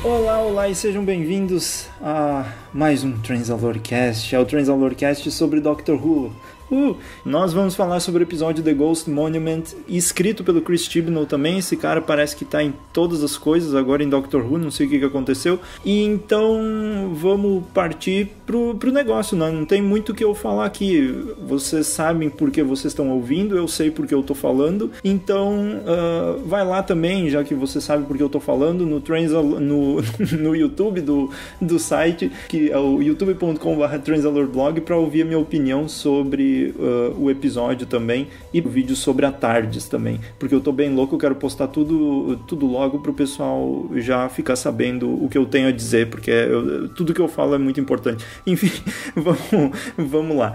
Olá, olá e sejam bem-vindos a mais um Transalorcast, é o Transalorcast sobre Doctor Who. Nós vamos falar sobre o episódio The Ghost Monument, escrito pelo Chris Chibnall também. Esse cara parece que tá em todas as coisas agora em Doctor Who, não sei o que aconteceu. E então vamos partir pro negócio, né? Não tem muito o que eu falar aqui. Vocês sabem por que vocês estão ouvindo, eu sei por que eu tô falando. Então vai lá também, já que você sabe por que eu tô falando, no YouTube do site, que é o youtube.com/transalorblog, para ouvir a minha opinião sobre o episódio também e o vídeo sobre a TARDIS também, porque eu tô bem louco, eu quero postar tudo logo pro pessoal já ficar sabendo o que eu tenho a dizer, porque tudo que eu falo é muito importante. Enfim, vamos lá.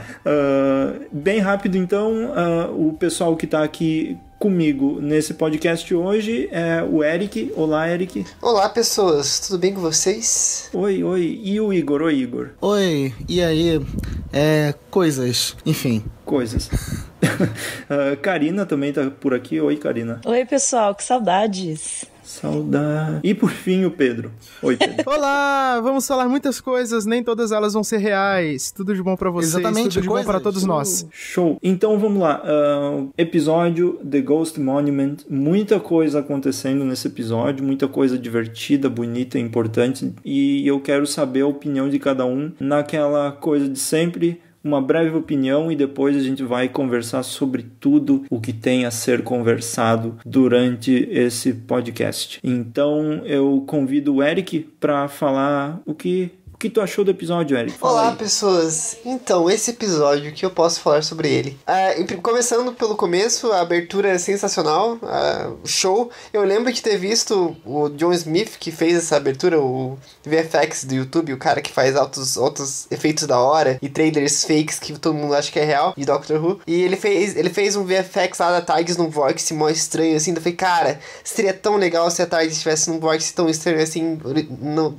Bem rápido então, o pessoal que tá aqui comigo nesse podcast hoje é o Eric. Olá, Eric. Olá, pessoas. Tudo bem com vocês? Oi. E o Igor? Oi, Igor. Oi. E aí? Coisas. Enfim. Coisas. Karina também tá por aqui. Oi, Karina. Oi, pessoal. Que saudades. Saudade. E por fim o Pedro. Oi, Pedro. Olá, vamos falar muitas coisas, nem todas elas vão ser reais. Tudo de bom pra vocês, exatamente, tudo de bom pra todos nós. Show. Então vamos lá. Episódio The Ghost Monument. Muita coisa acontecendo nesse episódio, muita coisa divertida, bonita, importante. E eu quero saber a opinião de cada um naquela coisa de sempre. Uma breve opinião e depois a gente vai conversar sobre tudo o que tem a ser conversado durante esse podcast. Então eu convido o Eric para falar o que tu achou do episódio, Eric? Olá, pessoas. Então, esse episódio, o que eu posso falar sobre ele? Começando pelo começo, a abertura é sensacional, show. Eu lembro de ter visto o John Smith, que fez essa abertura, o VFX do YouTube, o cara que faz altos efeitos da hora e trailers fakes que todo mundo acha que é real, de Doctor Who. E ele fez um VFX lá da TARDIS num vórtice mó estranho, assim. Eu falei, cara, seria tão legal se a TARDIS estivesse num vórtice tão estranho assim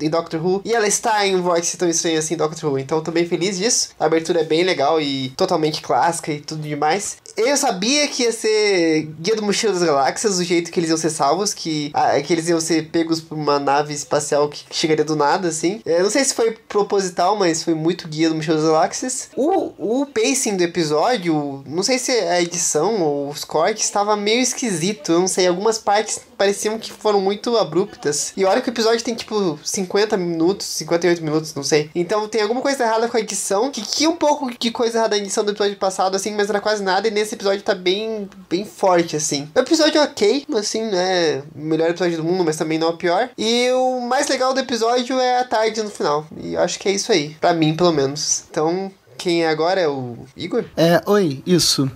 em Doctor Who. E ela está em um vórtice tão estranho assim, Doctor Who. Então eu tô bem feliz disso. A abertura é bem legal e totalmente clássica e tudo demais. Eu sabia que ia ser Guia do Mochila das Galáxias, do jeito que eles iam ser salvos, que eles iam ser pegos por uma nave espacial que chegaria do nada, assim. Eu não sei se foi proposital, mas foi muito Guia do Mochila das Galáxias. O pacing do episódio, não sei se a edição ou os cortes estava meio esquisito, eu não sei, algumas partes pareciam que foram muito abruptas. E olha que o episódio tem tipo 50 minutos, 58 minutos, não sei. Então tem alguma coisa errada com a edição, que tinha um pouco de coisa errada na edição do episódio passado, assim, mas não era quase nada, e nesse episódio tá bem forte, assim. O episódio é ok, assim, né, o melhor episódio do mundo, mas também não é o pior. E o mais legal do episódio é a TARDIS no final. E eu acho que é isso aí, pra mim, pelo menos. Então, quem é agora é o Igor? Oi, isso.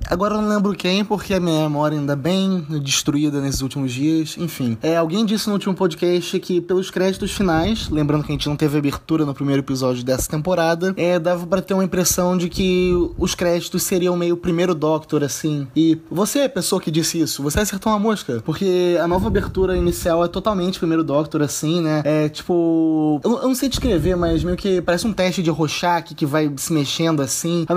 Agora eu não lembro quem, porque a minha memória ainda bem destruída nesses últimos dias. Enfim, alguém disse no último podcast que pelos créditos finais, lembrando que a gente não teve abertura no primeiro episódio dessa temporada, dava pra ter uma impressão de que os créditos seriam meio primeiro Doctor, assim. E você, pessoa que disse isso, você acertou uma mosca, porque a nova abertura inicial é totalmente primeiro Doctor, assim, né? Tipo... Eu não sei descrever, mas meio que parece um teste de Rorschach que vai se mexendo assim. É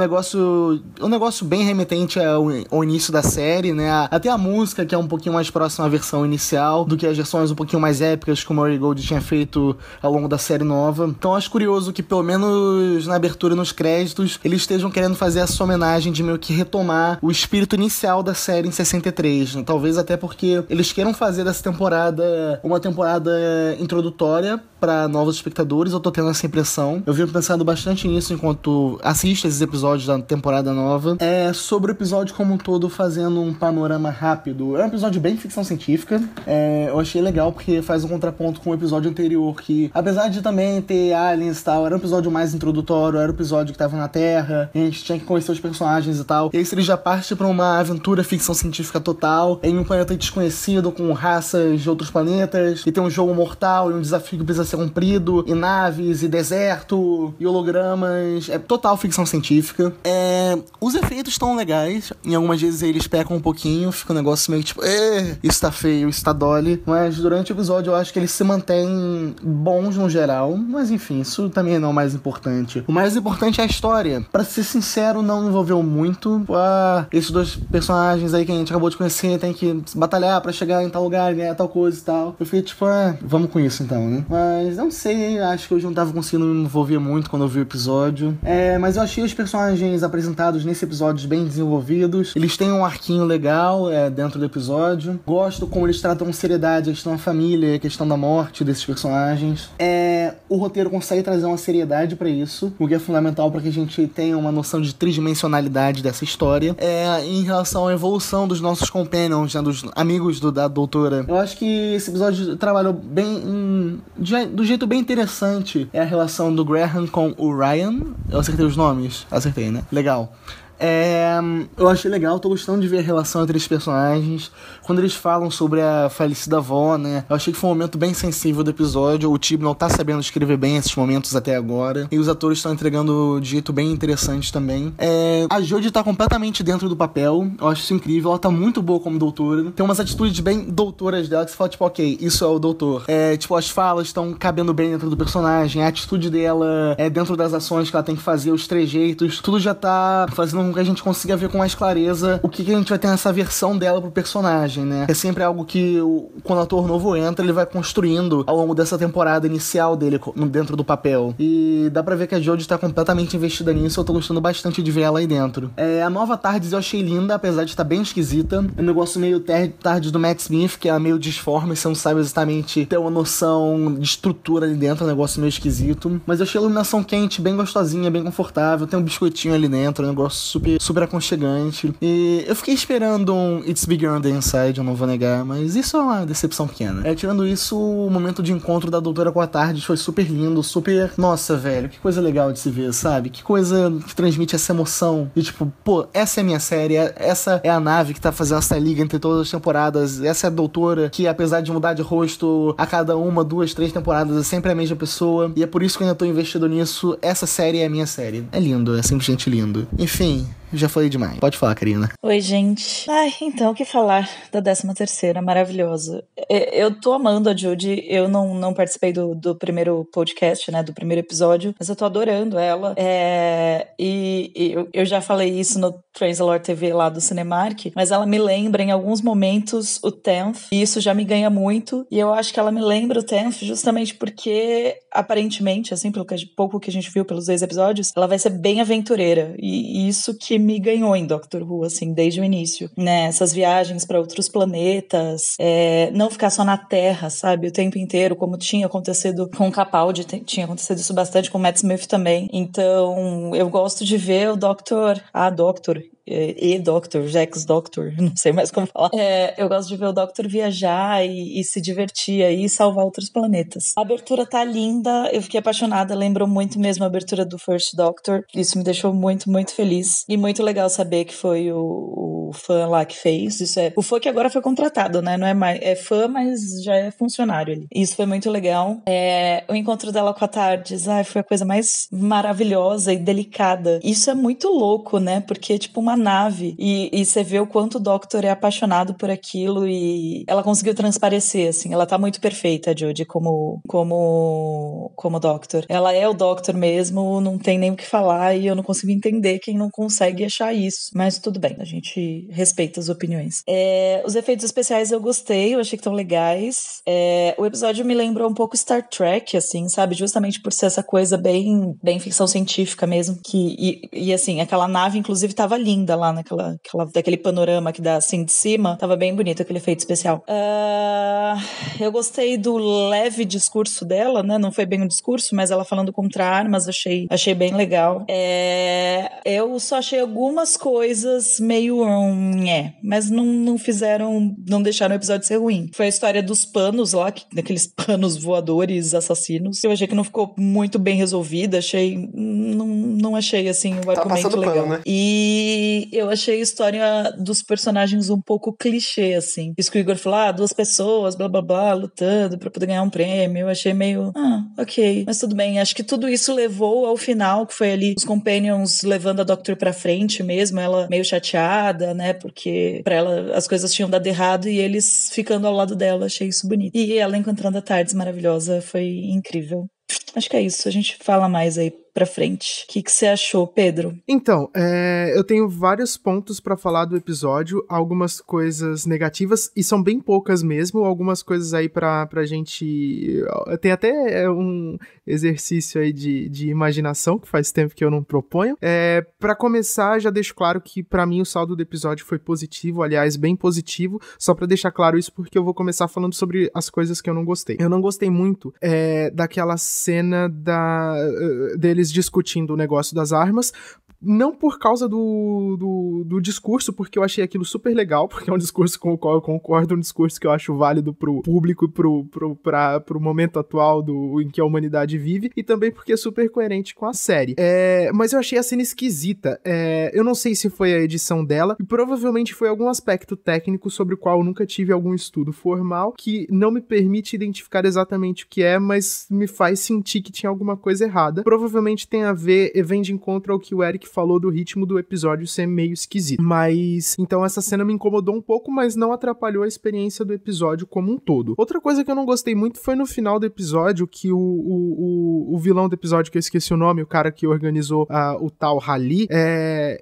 um negócio bem remetente ao início da série, né? Até a música, que é um pouquinho mais próxima à versão inicial do que as versões um pouquinho mais épicas que o Murray Gold tinha feito ao longo da série nova. Então acho curioso que pelo menos na abertura e nos créditos eles estejam querendo fazer essa homenagem de meio que retomar o espírito inicial da série em 63, né? Talvez até porque eles queiram fazer dessa temporada uma temporada introdutória para novos espectadores. Eu tô tendo essa impressão. Eu venho pensando bastante nisso enquanto assiste esses episódios da temporada nova. Sobre o episódio como um todo, fazendo um panorama rápido. É um episódio bem ficção científica. Eu achei legal porque faz um contraponto com o episódio anterior, que apesar de também ter aliens e tal, era um episódio mais introdutório, era um episódio que tava na Terra, a gente tinha que conhecer os personagens e tal. E esse ele já parte pra uma aventura ficção científica total, em um planeta desconhecido, com raças de outros planetas, e tem um jogo mortal e um desafio que precisa ser cumprido, e naves, e deserto, e hologramas, mas é total ficção científica. Os efeitos estão legais, em algumas vezes eles pecam um pouquinho, fica um negócio meio tipo, isso tá feio, isso tá dole, mas durante o episódio eu acho que eles se mantêm bons no geral, mas enfim, isso também não é o mais importante. O mais importante é a história. Pra ser sincero, não me envolveu muito. Esses dois personagens aí que a gente acabou de conhecer tem que batalhar pra chegar em tal lugar, ganhar tal coisa e tal. Eu fiquei tipo, vamos com isso então, né? Mas não sei, acho que eu não tava conseguindo me envolver muito quando eu vi o episódio. Mas eu achei os personagens apresentados nesse episódio bem desenvolvidos. Eles têm um arquinho legal dentro do episódio. Gosto como eles tratam com seriedade a questão da família, a questão da morte desses personagens. O roteiro consegue trazer uma seriedade pra isso, o que é fundamental para que a gente tenha uma noção de tridimensionalidade dessa história. Em relação à evolução dos nossos companions, né, dos amigos da doutora, eu acho que esse episódio trabalhou bem do jeito bem interessante. É a relação do Graham com o Ryan. Eu acertei os nomes? Acertei, né? Legal. Eu achei legal, tô gostando de ver a relação entre os personagens. Quando eles falam sobre a falecida avó, né, eu achei que foi um momento bem sensível do episódio. O Tibnall tá sabendo escrever bem esses momentos até agora, e os atores estão entregando de jeito bem interessante também. A Jodie tá completamente dentro do papel, eu acho isso incrível. Ela tá muito boa como doutora, tem umas atitudes bem doutoras dela que você fala, tipo, ok, isso é o doutor. Tipo, as falas estão cabendo bem dentro do personagem, a atitude dela dentro das ações que ela tem que fazer, os trejeitos, tudo já tá fazendo com que a gente consiga ver com mais clareza o que a gente vai ter nessa versão dela pro personagem, né? É sempre algo que quando o ator novo entra, ele vai construindo ao longo dessa temporada inicial dele dentro do papel. E dá pra ver que a Jodie tá completamente investida nisso, eu tô gostando bastante de ver ela aí dentro. A nova TARDIS eu achei linda, apesar de estar bem esquisita. É um negócio meio TARDIS do Matt Smith, que é meio disforme, você não sabe exatamente ter uma noção de estrutura ali dentro, é um negócio meio esquisito. Mas eu achei a iluminação quente, bem gostosinha, bem confortável, tem um biscoitinho ali dentro, é um negócio super aconchegante. E eu fiquei esperando um It's Bigger on the Inside, eu não vou negar, mas isso é uma decepção pequena. Tirando isso, o momento de encontro da doutora com a TARDIS foi super lindo, super... Nossa, velho, que coisa legal de se ver, sabe? Que coisa que transmite essa emoção de tipo, pô, essa é a minha série, essa é a nave que tá fazendo essa liga entre todas as temporadas, essa é a doutora que, apesar de mudar de rosto a cada 1, 2, 3 temporadas, é sempre a mesma pessoa, e é por isso que eu ainda tô investido nisso. Essa série é a minha série. É lindo, é simplesmente lindo. Enfim, já falei demais. Pode falar, Karina. Oi, gente. Então, o que falar da 13ª, maravilhosa. Eu tô amando a Jodie, eu não participei do primeiro podcast, né, do primeiro episódio, mas eu tô adorando ela. Eu já falei isso no Transalore TV lá do Cinemark, mas ela me lembra em alguns momentos o Tenth, e isso já me ganha muito, e eu acho que ela me lembra o Tenth justamente porque, aparentemente, assim, pelo pouco que a gente viu pelos 2 episódios, ela vai ser bem aventureira, e isso que me ganhou em Doctor Who, assim, desde o início, né, essas viagens para outros planetas, não ficar só na Terra, sabe, o tempo inteiro, como tinha acontecido com o Capaldi, tinha acontecido isso bastante com o Matt Smith também. Então, eu gosto de ver o Doctor, Jax Doctor, não sei mais como falar. Eu gosto de ver o Doctor viajar e se divertir aí e salvar outros planetas. A abertura tá linda, eu fiquei apaixonada, lembrou muito mesmo a abertura do First Doctor. Isso me deixou muito, muito feliz. E muito legal saber que foi o fã lá que fez. Isso o fã que agora foi contratado, né? Não é mais, é fã, mas já é funcionário ali. Isso foi muito legal. O encontro dela com a TARDIS, foi a coisa mais maravilhosa e delicada. Isso é muito louco, né? Porque, tipo, uma nave, e você vê o quanto o Doctor é apaixonado por aquilo, e ela conseguiu transparecer, assim, ela tá muito perfeita, a Jodie, como Doctor. Ela é o Doctor mesmo, não tem nem o que falar, e eu não consigo entender quem não consegue achar isso, mas tudo bem, a gente respeita as opiniões. Os efeitos especiais eu gostei, eu achei que estão legais. O episódio me lembrou um pouco Star Trek, assim, sabe, justamente por ser essa coisa bem ficção científica mesmo, e assim, aquela nave inclusive tava linda lá daquele panorama que dá assim de cima, tava bem bonito aquele efeito especial. Eu gostei do leve discurso dela, né, não foi bem um discurso, mas ela falando contra armas, achei bem legal. Eu só achei algumas coisas meio mas não deixaram o episódio ser ruim. Foi a história dos panos lá, daqueles panos voadores assassinos, eu achei que não ficou muito bem resolvida, não achei assim o argumento legal. Pano, né? E E eu achei a história dos personagens um pouco clichê, assim. Isso que o Igor falou, 2 pessoas, blá blá blá, lutando pra poder ganhar um prêmio. Eu achei meio, ok, mas tudo bem. Acho que tudo isso levou ao final, que foi ali os Companions levando a Doctor pra frente mesmo, ela meio chateada, né, porque pra ela as coisas tinham dado errado e eles ficando ao lado dela. Achei isso bonito. E ela encontrando a Tardes maravilhosa, foi incrível. Acho que é isso, a gente fala mais aí pra frente. O que você achou, Pedro? Então, eu tenho vários pontos pra falar do episódio, algumas coisas negativas, e são bem poucas mesmo, algumas coisas aí pra gente... Tem até um exercício aí de imaginação, que faz tempo que eu não proponho. Pra começar, já deixo claro que pra mim o saldo do episódio foi positivo, aliás, bem positivo, só pra deixar claro isso, porque eu vou começar falando sobre as coisas que eu não gostei. Eu não gostei muito daquela cena deles discutindo o negócio das armas, não por causa do discurso, porque eu achei aquilo super legal, porque é um discurso com o qual eu concordo, um discurso que eu acho válido pro público, pro momento atual em que a humanidade vive, e também porque é super coerente com a série. Mas eu achei a cena esquisita. Eu não sei se foi a edição dela, e provavelmente foi algum aspecto técnico sobre o qual eu nunca tive algum estudo formal, que não me permite identificar exatamente o que é, mas me faz sentir que tinha alguma coisa errada. Provavelmente tem a ver, vem de encontro ao que o Eric falou do ritmo do episódio ser meio esquisito. Mas, então essa cena me incomodou um pouco, mas não atrapalhou a experiência do episódio como um todo. Outra coisa que eu não gostei muito foi no final do episódio, que o vilão do episódio, que eu esqueci o nome, o cara que organizou o tal rally,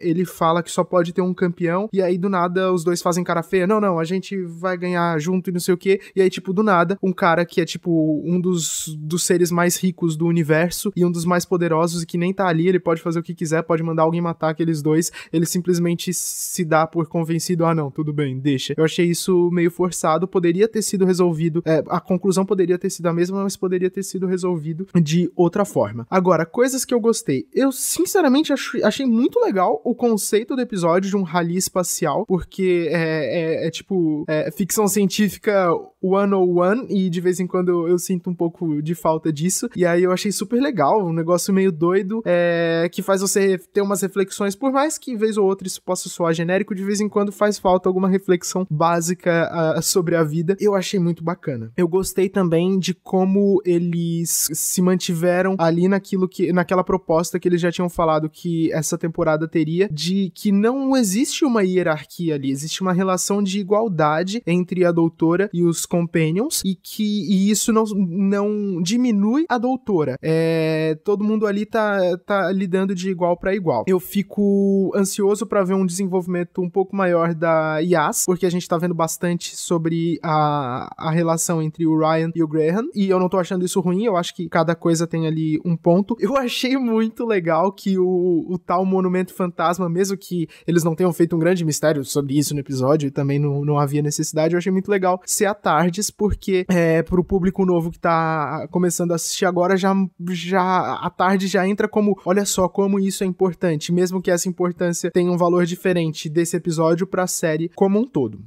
ele fala que só pode ter um campeão, e aí do nada os dois fazem cara feia, não, a gente vai ganhar junto e não sei o que, e aí tipo, do nada, um cara que é tipo um dos seres mais ricos do universo, e um dos mais poderosos, e que nem tá ali, ele pode fazer o que quiser, pode mandar alguém matar aqueles dois, ele simplesmente se dá por convencido, não, tudo bem, deixa. Eu achei isso meio forçado, poderia ter sido resolvido, a conclusão poderia ter sido a mesma, mas poderia ter sido resolvido de outra forma. Agora, coisas que eu gostei. Eu, sinceramente, achei muito legal o conceito do episódio de um rally espacial, porque é tipo ficção científica 101, e de vez em quando eu sinto um pouco de falta disso, e aí eu achei super legal, um negócio meio doido, que faz você ter umas reflexões, por mais que vez ou outra isso possa soar genérico, de vez em quando faz falta alguma reflexão básica sobre a vida. Eu achei muito bacana. Eu gostei também de como eles se mantiveram ali naquela proposta que eles já tinham falado que essa temporada teria, de que não existe uma hierarquia ali, existe uma relação de igualdade entre a doutora e os companions, e isso não diminui a doutora. Todo mundo ali tá lidando de igual pra igual. Eu fico ansioso pra ver um desenvolvimento um pouco maior da Yas, porque a gente tá vendo bastante sobre a relação entre o Ryan e o Graham, e eu não tô achando isso ruim, eu acho que cada coisa tem ali um ponto. Eu achei muito legal que o tal monumento fantasma, mesmo que eles não tenham feito um grande mistério sobre isso no episódio, e também não havia necessidade, eu achei muito legal ser a Tardes, porque pro público novo que tá começando a assistir agora, já a Tardes já entra como, olha só como isso é importante, mesmo que essa importância tenha um valor diferente desse episódio pra série como um todo.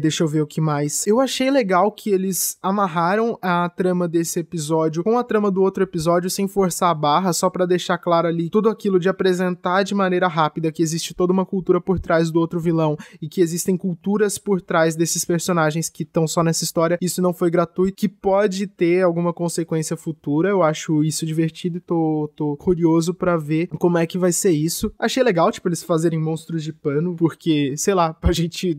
Deixa eu ver o que mais. Eu achei legal que eles amarraram a trama desse episódio com a trama do outro episódio sem forçar a barra, só pra deixar claro ali tudo aquilo de apresentar de maneira rápida que existe toda uma cultura por trás do outro vilão e que existem culturas por trás desses personagens que estão só nessa história. Isso não foi gratuito, que pode ter alguma consequência futura. Eu acho isso divertido e tô curioso pra ver como é que vai ser isso. Achei legal, tipo, eles fazerem monstros de pano, porque, sei lá,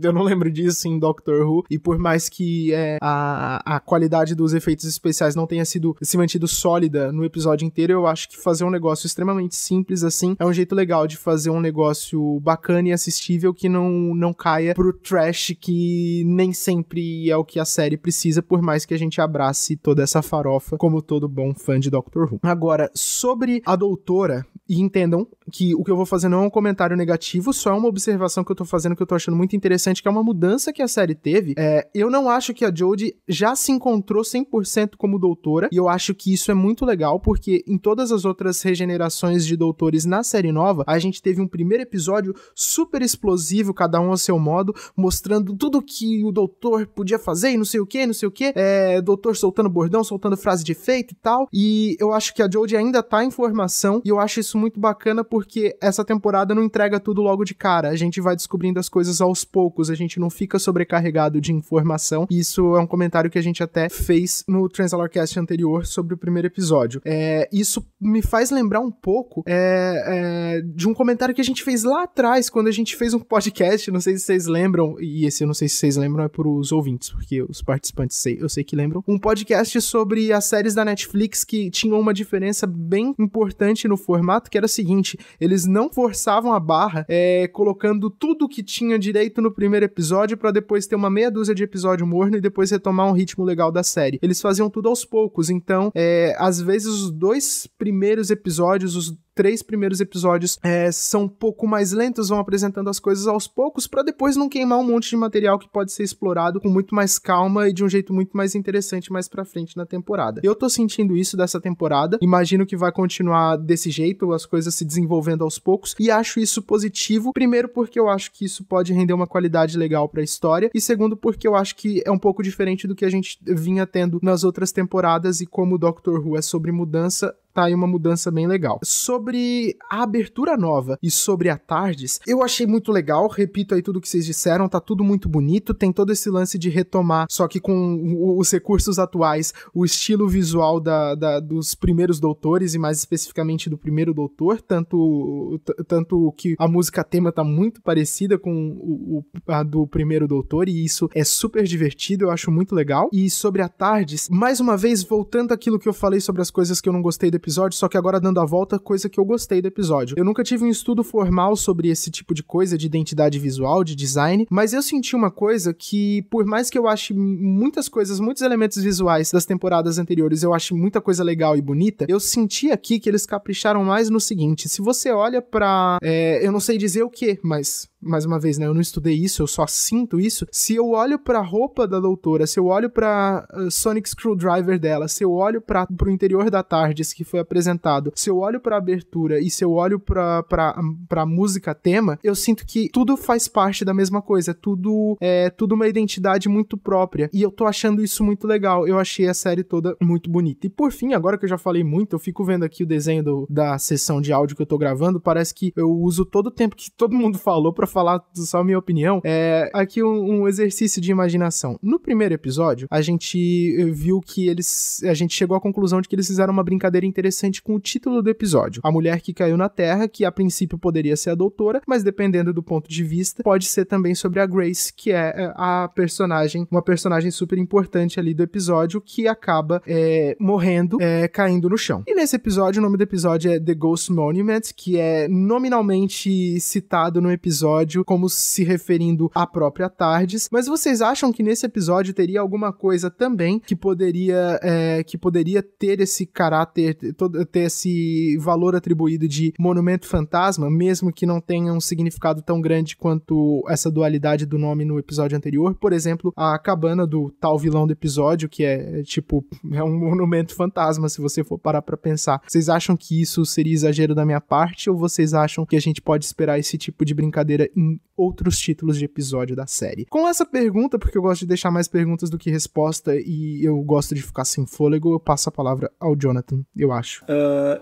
eu não lembro disso em Doctor Who, e por mais que a qualidade dos efeitos especiais não tenha se mantido sólida no episódio inteiro, eu acho que fazer um negócio extremamente simples assim é um jeito legal de fazer um negócio bacana e assistível que não caia pro trash, que nem sempre é o que a série precisa, por mais que a gente abrace toda essa farofa como todo bom fã de Doctor Who. Agora, sobre a doutora, e entendam que o que eu vou fazer não é um comentário negativo, só é uma observação que eu tô fazendo que eu tô achando muito interessante, que é uma mudança que a série teve. Eu não acho que a Jodie já se encontrou 100% como doutora, e eu acho que isso é muito legal, porque em todas as outras regenerações de doutores na série nova, a gente teve um primeiro episódio super explosivo, cada um ao seu modo, mostrando tudo que o doutor podia fazer e não sei o que, doutor soltando bordão, soltando frase de efeito e tal, e eu acho que a Jodie ainda tá em formação, e eu acho isso muito bacana porque essa temporada não entrega tudo logo de cara. A gente vai descobrindo as coisas aos poucos, a gente não fica sobrecarregado de informação. Isso é um comentário que a gente até fez no Transalorcast anterior sobre o primeiro episódio. Isso me faz lembrar um pouco de um comentário que a gente fez lá atrás, quando a gente fez um podcast, não sei se vocês lembram, e esse eu não sei se vocês lembram, é pros ouvintes, porque os participantes eu sei que lembram, um podcast sobre as séries da Netflix que tinham uma diferença bem importante no formato, que era o seguinte: eles não forçavam a barra colocando tudo que tinha direito no primeiro episódio pra depois ter uma meia dúzia de episódio morno e depois retomar um ritmo legal da série. Eles faziam tudo aos poucos, então às vezes os 2 primeiros episódios, os 3 primeiros episódios são um pouco mais lentos, vão apresentando as coisas aos poucos pra depois não queimar um monte de material que pode ser explorado com muito mais calma e de um jeito muito mais interessante mais pra frente na temporada. Eu tô sentindo isso dessa temporada, imagino que vai continuar desse jeito, as coisas se desenvolvendo aos poucos, e acho isso positivo, primeiro porque eu acho que isso pode render uma qualidade legal pra história, e segundo porque eu acho que é um pouco diferente do que a gente vinha tendo nas outras temporadas, e como Doctor Who é sobre mudança, tá aí uma mudança bem legal. Sobre a abertura nova e sobre a TARDIS, eu achei muito legal, repito aí tudo que vocês disseram, tá tudo muito bonito, tem todo esse lance de retomar, só que com os recursos atuais, o estilo visual dos primeiros Doutores, e mais especificamente do primeiro Doutor, tanto que a música tema tá muito parecida com a do primeiro Doutor, e isso é super divertido, eu acho muito legal. E sobre a TARDIS, mais uma vez, voltando àquilo que eu falei sobre as coisas que eu não gostei do episódio, só que agora dando a volta, coisa que eu gostei do episódio. Eu nunca tive um estudo formal sobre esse tipo de coisa, de identidade visual, de design, mas eu senti uma coisa que, por mais que eu ache muitas coisas, muitos elementos visuais das temporadas anteriores, eu acho muita coisa legal e bonita, eu senti aqui que eles capricharam mais no seguinte: se você olha pra... eu não sei dizer o que, mas... mais uma vez, né, eu não estudei isso, eu só sinto isso. Se eu olho pra roupa da doutora, se eu olho pra Sonic Screwdriver dela, se eu olho pro interior da TARDIS que foi apresentado, se eu olho pra abertura e se eu olho pra música tema, eu sinto que tudo faz parte da mesma coisa, tudo uma identidade muito própria, e eu tô achando isso muito legal. Eu achei a série toda muito bonita. E por fim, agora que eu já falei muito, eu fico vendo aqui o desenho da sessão de áudio que eu tô gravando, parece que eu uso todo o tempo que todo mundo falou pra falar só a minha opinião. Aqui um exercício de imaginação. No primeiro episódio, a gente viu que a gente chegou à conclusão de que eles fizeram uma brincadeira interessante com o título do episódio. A mulher que caiu na Terra, que a princípio poderia ser a doutora, mas dependendo do ponto de vista, pode ser também sobre a Grace, que é uma personagem super importante ali do episódio, que acaba morrendo, caindo no chão. E nesse episódio, o nome do episódio é The Ghost Monument, que é nominalmente citado no episódio como se referindo à própria TARDIS, mas vocês acham que nesse episódio teria alguma coisa também que poderia ter esse caráter, ter esse valor atribuído de monumento fantasma, mesmo que não tenha um significado tão grande quanto essa dualidade do nome no episódio anterior? Por exemplo, a cabana do tal vilão do episódio, que é um monumento fantasma, se você for parar pra pensar. Vocês acham que isso seria exagero da minha parte, ou vocês acham que a gente pode esperar esse tipo de brincadeira em outros títulos de episódio da série? Com essa pergunta, porque eu gosto de deixar mais perguntas do que resposta e eu gosto de ficar sem fôlego, eu passo a palavra ao Jonathan, eu acho.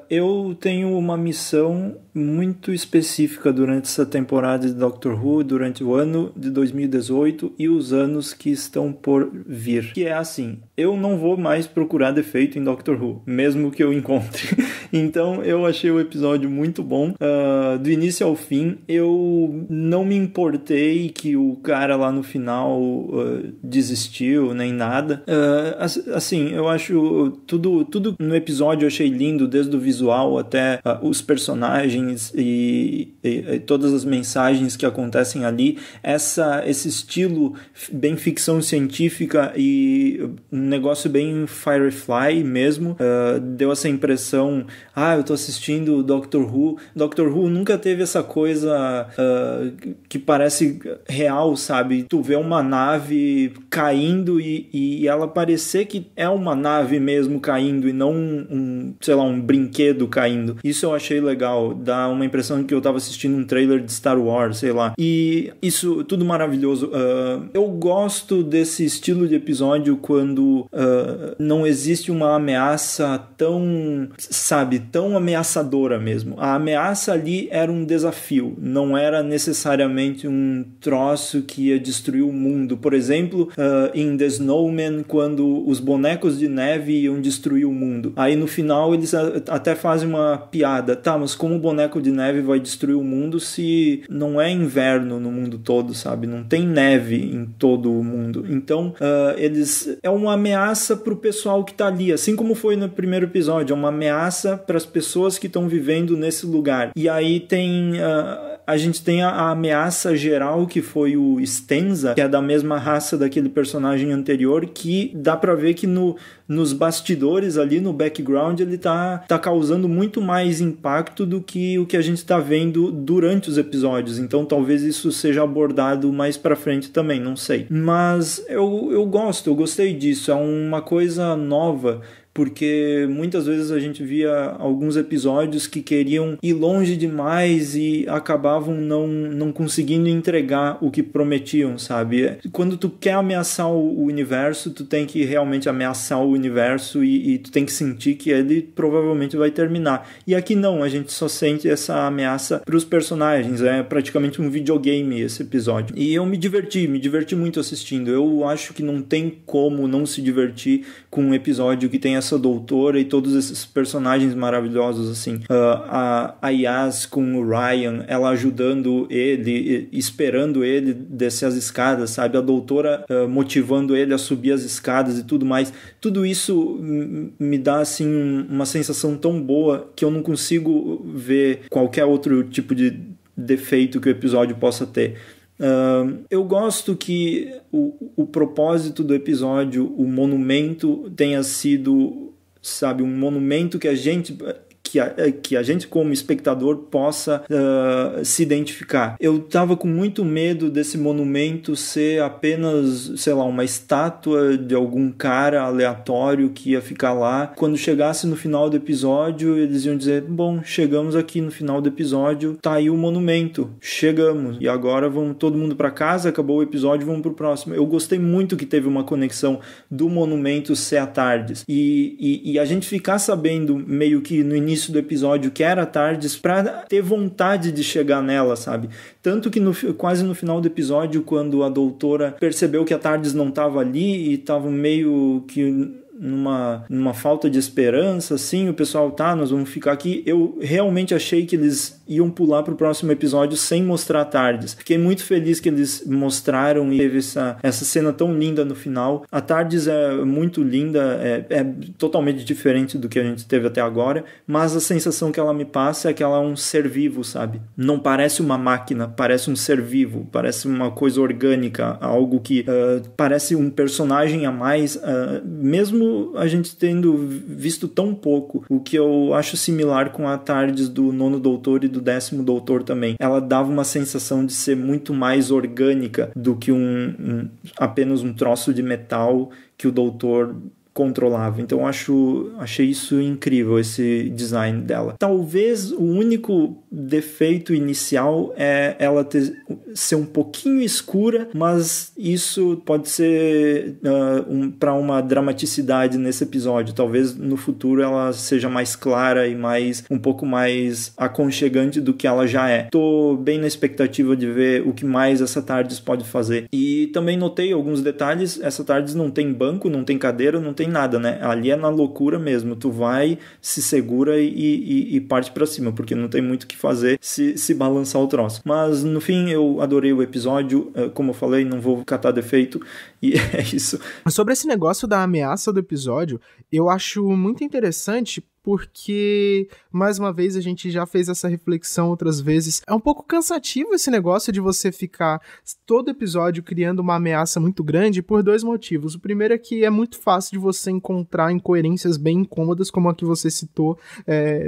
Eu tenho uma missão muito específica durante essa temporada de Doctor Who, durante o ano de 2018 e os anos que estão por vir. Que é assim, eu não vou mais procurar defeito em Doctor Who, mesmo que eu encontre. Então eu achei o episódio muito bom. Do início ao fim, eu não me importei que o cara lá no final desistiu, nem nada. Assim, eu acho tudo no episódio eu achei lindo, desde o visual até os personagens e todas as mensagens que acontecem ali. Esse estilo bem ficção científica e um negócio bem Firefly mesmo. Deu essa impressão, eu tô assistindo Doctor Who. Doctor Who nunca teve essa coisa que parece real, sabe? Tu vê uma nave caindo e ela parecer que é uma nave mesmo caindo e não um brinquedo caindo. Isso eu achei legal, dá uma impressão que eu tava assistindo um trailer de Star Wars, sei lá. E isso, tudo maravilhoso. Eu gosto desse estilo de episódio quando não existe uma ameaça tão ameaçadora mesmo. A ameaça ali era um desafio, não era necessariamente um troço que ia destruir o mundo. Por exemplo, em The Snowman, quando os bonecos de neve iam destruir o mundo. Aí no final eles até fazem uma piada. Tá, mas como o boneco de neve vai destruir o mundo se não é inverno no mundo todo, sabe? Não tem neve em todo o mundo. Então, é uma ameaça pro pessoal que tá ali, assim como foi no primeiro episódio, é uma ameaça para as pessoas que estão vivendo nesse lugar. E aí a gente tem a ameaça geral, que foi o Stenza, que é da mesma raça daquele personagem anterior, que dá pra ver que nos bastidores ali, no background, ele tá causando muito mais impacto do que o que a gente tá vendo durante os episódios. Então talvez isso seja abordado mais pra frente também, não sei. Mas eu gostei disso, é uma coisa nova, porque muitas vezes a gente via alguns episódios que queriam ir longe demais e acabavam não conseguindo entregar o que prometiam, sabe? Quando tu quer ameaçar o universo, tu tem que realmente ameaçar o universo e tu tem que sentir que ele provavelmente vai terminar. E aqui não, a gente só sente essa ameaça pros personagens, é praticamente um videogame esse episódio. E eu me diverti muito assistindo. Eu acho que não tem como não se divertir com um episódio que tem essa doutora e todos esses personagens maravilhosos, assim. A Yaz com o Ryan, ela ajudando ele, esperando ele descer as escadas, sabe? A doutora motivando ele a subir as escadas e tudo mais. Tudo isso me dá, assim, uma sensação tão boa que eu não consigo ver qualquer outro tipo de defeito que o episódio possa ter. Eu gosto que o propósito do episódio, o monumento, tenha sido, sabe, um monumento que a gente como espectador possa se identificar. Eu tava com muito medo desse monumento ser apenas, sei lá, uma estátua de algum cara aleatório que ia ficar lá. Quando chegasse no final do episódio, eles iam dizer, bom, chegamos aqui no final do episódio, tá aí o monumento, chegamos, e agora vamos todo mundo pra casa, acabou o episódio, vamos pro próximo. Eu gostei muito que teve uma conexão do monumento ser a TARDIS, e a gente ficar sabendo meio que no início do episódio que era a TARDIS pra ter vontade de chegar nela, sabe? Tanto que quase no final do episódio, quando a doutora percebeu que a TARDIS não tava ali e tava meio que numa falta de esperança, assim, o pessoal, nós vamos ficar aqui. Eu realmente achei que eles iam pular pro próximo episódio sem mostrar a TARDIS. Fiquei muito feliz que eles mostraram e teve essa cena tão linda no final. A TARDIS é muito linda, é totalmente diferente do que a gente teve até agora, mas a sensação que ela me passa é que ela é um ser vivo, sabe? Não parece uma máquina, parece um ser vivo, parece uma coisa orgânica, algo que parece um personagem a mais, mesmo a gente tendo visto tão pouco, o que eu acho similar com a TARDIS do Nono Doutor e do 10º Doutor também. Ela dava uma sensação de ser muito mais orgânica do que apenas um troço de metal que o Doutor controlava. Então achei isso incrível, esse design dela. Talvez o único defeito inicial é ela ser um pouquinho escura, mas isso pode ser para uma dramaticidade nesse episódio. Talvez no futuro ela seja mais clara e um pouco mais aconchegante do que ela já é. Tô bem na expectativa de ver o que mais essa TARDIS pode fazer. E também notei alguns detalhes. Essa TARDIS não tem banco, não tem cadeira, não tem nada, né? Ali é na loucura mesmo. Tu vai, se segura e parte pra cima, porque não tem muito o que fazer se balançar o troço. Mas no fim eu adorei o episódio. Como eu falei, não vou catar defeito, e é isso. Sobre esse negócio da ameaça do episódio, eu acho muito interessante porque, mais uma vez, a gente já fez essa reflexão outras vezes. É um pouco cansativo esse negócio de você ficar todo episódio criando uma ameaça muito grande por dois motivos. O primeiro é que é muito fácil de você encontrar incoerências bem incômodas, como a que você citou,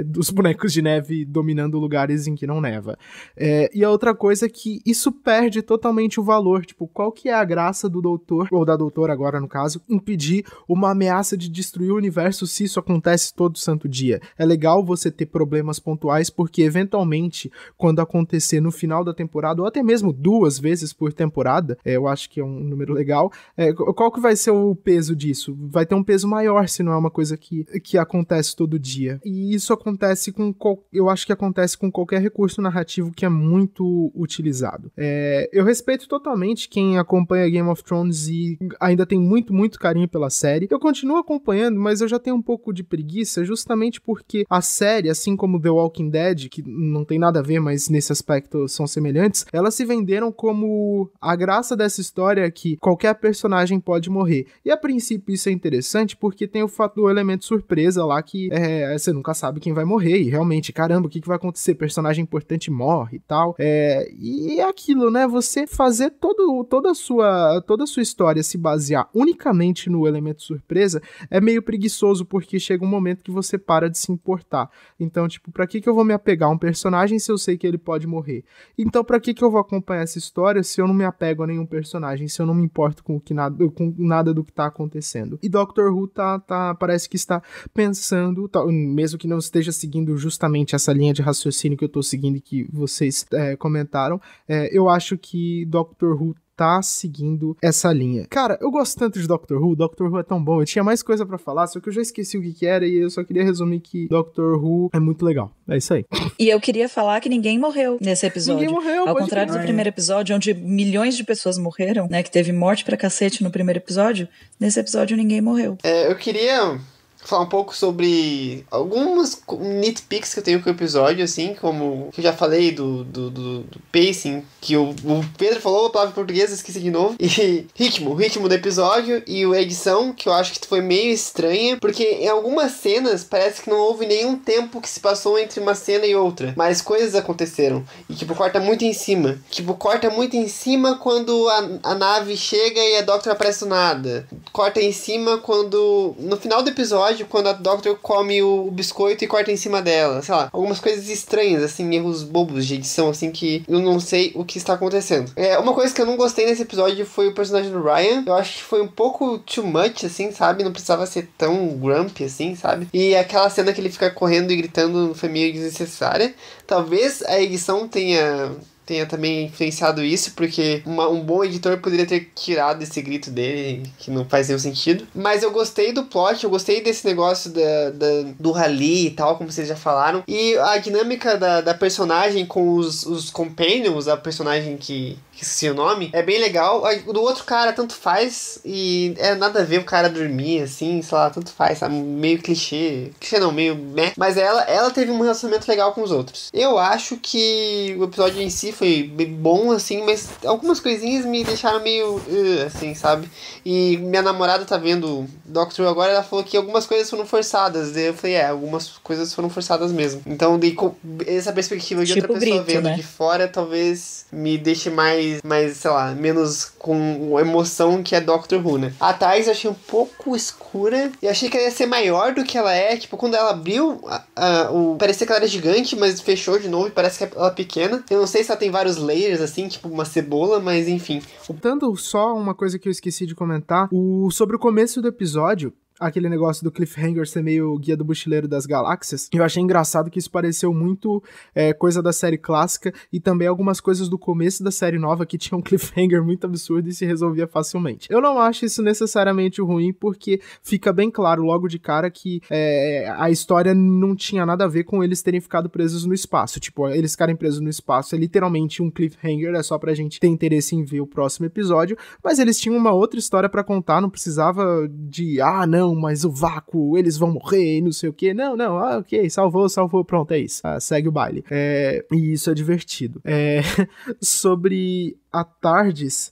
dos bonecos de neve dominando lugares em que não neva. E a outra coisa é que isso perde totalmente o valor. Tipo, qual que é a graça do doutor, ou da doutora agora no caso, impedir uma ameaça de destruir o universo se isso acontece todo santo dia? É legal você ter problemas pontuais, porque eventualmente, quando acontecer no final da temporada, ou até mesmo 2 vezes por temporada, eu acho que é um número legal, qual que vai ser o peso disso? Vai ter um peso maior se não é uma coisa que acontece todo dia. E isso acontece eu acho que acontece com qualquer recurso narrativo que é muito utilizado. Eu respeito totalmente quem acompanha Game of Thrones e ainda tem muito, muito carinho pela série. Eu continuo acompanhando, mas eu já tenho um pouco de preguiça, justamente porque a série, assim como The Walking Dead, que não tem nada a ver, mas nesse aspecto são semelhantes, elas se venderam como a graça dessa história é que qualquer personagem pode morrer. E a princípio isso é interessante porque tem o fato do elemento surpresa lá que você nunca sabe quem vai morrer e realmente, caramba, o que vai acontecer? Personagem importante morre e tal. E é aquilo, né? Você fazer toda a sua história se basear unicamente no elemento surpresa é meio preguiçoso porque chega um momento que você para de se importar. Então, tipo, pra que eu vou me apegar a um personagem se eu sei que ele pode morrer? Então, pra que eu vou acompanhar essa história se eu não me apego a nenhum personagem, se eu não me importo com nada do que tá acontecendo? E Doctor Who parece que está pensando, mesmo que não esteja seguindo justamente essa linha de raciocínio que eu tô seguindo e que vocês comentaram, eu acho que Doctor Who tá seguindo essa linha. Cara, eu gosto tanto de Doctor Who é tão bom, eu tinha mais coisa pra falar, só que eu já esqueci o que era e eu só queria resumir que Doctor Who é muito legal. É isso aí. E eu queria falar que ninguém morreu nesse episódio. Ninguém morreu, ao contrário do primeiro episódio, onde milhões de pessoas morreram, né, que teve morte pra cacete no primeiro episódio, nesse episódio ninguém morreu. Eu queria falar um pouco sobre algumas nitpicks que eu tenho com o episódio, assim, como que eu já falei do pacing, que o Pedro falou a palavra portuguesa, esqueci de novo, e o ritmo do episódio e a edição, que eu acho que foi meio estranha, porque em algumas cenas parece que não houve nenhum tempo que se passou entre uma cena e outra, mas coisas aconteceram, e tipo, corta muito em cima. Tipo, corta muito em cima quando a nave chega e a Doctor aparece do nada. Corta em cima quando, no final do episódio, quando a Doctor come o biscoito e corta em cima dela, sei lá, algumas coisas estranhas, assim, erros bobos de edição, assim, que eu não sei o que está acontecendo. Uma coisa que eu não gostei nesse episódio foi o personagem do Ryan. Eu acho que foi um pouco too much, assim, sabe? Não precisava ser tão grumpy, assim, sabe? E aquela cena que ele fica correndo e gritando foi meio desnecessária. Talvez a edição tenha também influenciado isso, porque um bom editor poderia ter tirado esse grito dele, que não faz nenhum sentido. Mas eu gostei do plot, eu gostei desse negócio do rally e tal, como vocês já falaram. E a dinâmica da personagem com os companions, a personagem que esqueci o nome, é bem legal. Do outro cara, tanto faz, e nada a ver o cara dormir, assim, sei lá, tanto faz, sabe? Meio clichê. Clichê não, meio meh. Mas ela teve um relacionamento legal com os outros. Eu acho que o episódio em si foi bem bom, assim, mas algumas coisinhas me deixaram meio assim, sabe? E minha namorada tá vendo Doctor Who agora, ela falou que algumas coisas foram forçadas. Daí eu falei, algumas coisas foram forçadas mesmo. Então, essa perspectiva de tipo outra pessoa grito, vendo, né, de fora, talvez me deixe mais, sei lá, menos com emoção que é Doctor Who, né? A Thais eu achei um pouco escura e achei que ela ia ser maior do que ela é. Tipo, quando ela abriu, parecia que ela era gigante, mas fechou de novo e parece que ela é pequena. Eu não sei se ela tem vários layers, assim, tipo uma cebola, mas enfim. Tanto só uma coisa que eu esqueci de comentar, sobre o começo do episódio, aquele negócio do cliffhanger ser meio Guia do Mochileiro das Galáxias, eu achei engraçado que isso pareceu muito coisa da série clássica e também algumas coisas do começo da série nova que tinha um cliffhanger muito absurdo e se resolvia facilmente. Eu não acho isso necessariamente ruim, porque fica bem claro logo de cara que a história não tinha nada a ver com eles terem ficado presos no espaço. Tipo, eles ficarem presos no espaço é literalmente um cliffhanger, é só pra gente ter interesse em ver o próximo episódio, mas eles tinham uma outra história pra contar, não precisava de, não, não, mas o vácuo, eles vão morrer e não sei o que. Não, ok, salvou, pronto, é isso. Segue o baile. E isso é divertido. Sobre a TARDIS,